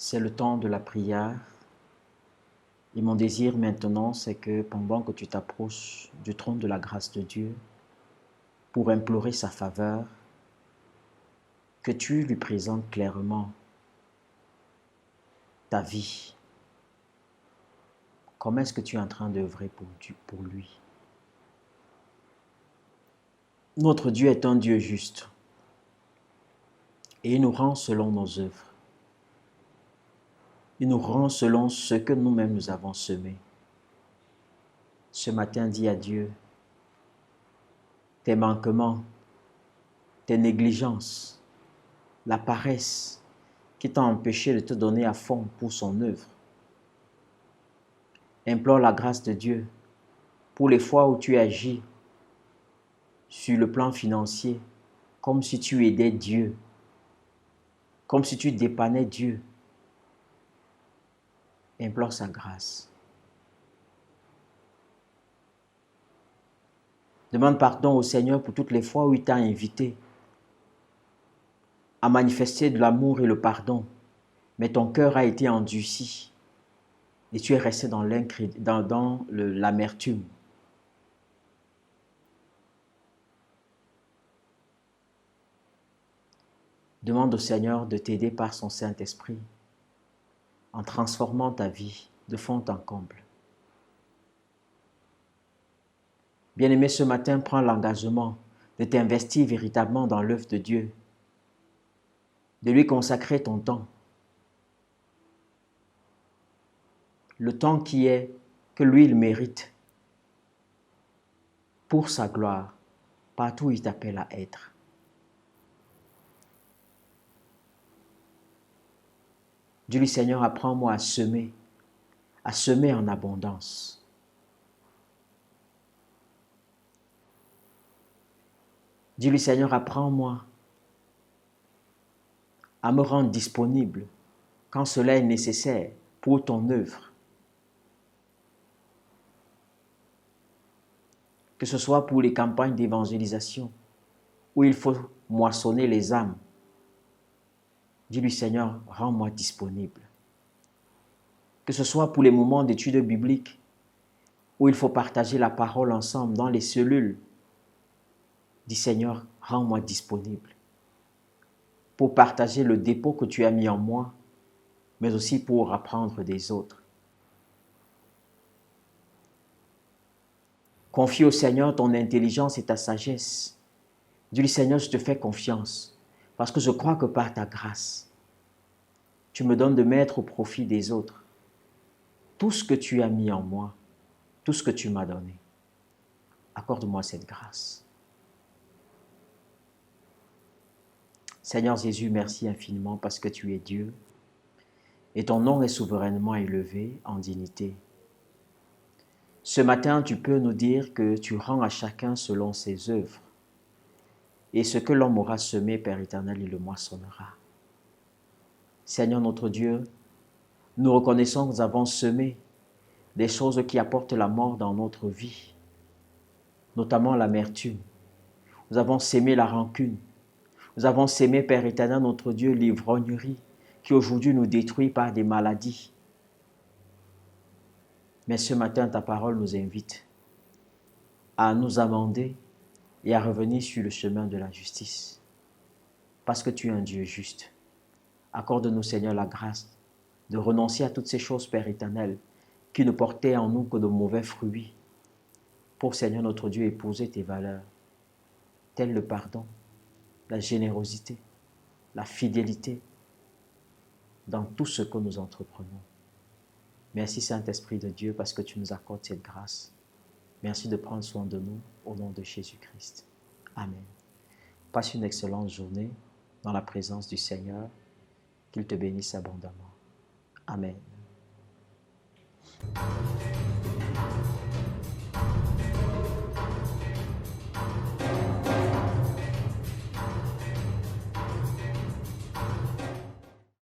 C'est le temps de la prière. Et mon désir maintenant, c'est que pendant que tu t'approches du trône de la grâce de Dieu, pour implorer sa faveur, que tu lui présentes clairement ta vie. Comment est-ce que tu es en train d'œuvrer pour lui? Notre Dieu est un Dieu juste et il nous rend selon nos œuvres. Il nous rend selon ce que nous-mêmes nous avons semé. Ce matin, dis à Dieu, tes manquements, tes négligences, la paresse qui t'a empêché de te donner à fond pour son œuvre. Implore la grâce de Dieu pour les fois où tu agis sur le plan financier comme si tu aidais Dieu, comme si tu dépannais Dieu. Implore sa grâce. Demande pardon au Seigneur pour toutes les fois où il t'a invité à manifester de l'amour et le pardon, mais ton cœur a été endurci et tu es resté dans l'amertume. Demande au Seigneur de t'aider par son Saint-Esprit en transformant ta vie de fond en comble. Bien-aimé, ce matin, prends l'engagement de t'investir véritablement dans l'œuvre de Dieu, de lui consacrer ton temps. Le temps que lui, il mérite pour sa gloire, partout où il t'appelle à être. Dis-lui, Seigneur, apprends-moi à semer en abondance. Dis-lui, Seigneur, apprends-moi à me rendre disponible quand cela est nécessaire pour ton œuvre. Que ce soit pour les campagnes d'évangélisation où il faut moissonner les âmes. Dis-lui, Seigneur, rends-moi disponible. Que ce soit pour les moments d'études bibliques où il faut partager la parole ensemble dans les cellules. Dis, Seigneur, rends-moi disponible pour partager le dépôt que tu as mis en moi, mais aussi pour apprendre des autres. Confie au Seigneur ton intelligence et ta sagesse. Dis-lui, Seigneur, je te fais confiance parce que je crois que par ta grâce, tu me donnes de mettre au profit des autres tout ce que tu as mis en moi, tout ce que tu m'as donné. Accorde-moi cette grâce. Seigneur Jésus, merci infiniment parce que tu es Dieu et ton nom est souverainement élevé en dignité. Ce matin, tu peux nous dire que tu rends à chacun selon ses œuvres. Et ce que l'homme aura semé, Père éternel, il le moissonnera. Seigneur notre Dieu, nous reconnaissons que nous avons semé des choses qui apportent la mort dans notre vie, notamment l'amertume. Nous avons sémé la rancune. Nous avons sémé, Père éternel, notre Dieu, l'ivrognerie, qui aujourd'hui nous détruit par des maladies. Mais ce matin, ta parole nous invite à nous amender et à revenir sur le chemin de la justice. Parce que tu es un Dieu juste. Accorde-nous, Seigneur, la grâce de renoncer à toutes ces choses, Père éternel, qui ne portaient en nous que de mauvais fruits. Pour, Seigneur, notre Dieu, épouser tes valeurs, telles le pardon, la générosité, la fidélité, dans tout ce que nous entreprenons. Merci, Saint-Esprit de Dieu, parce que tu nous accordes cette grâce. Merci de prendre soin de nous, au nom de Jésus-Christ. Amen. Passe une excellente journée dans la présence du Seigneur. Qu'il te bénisse abondamment. Amen.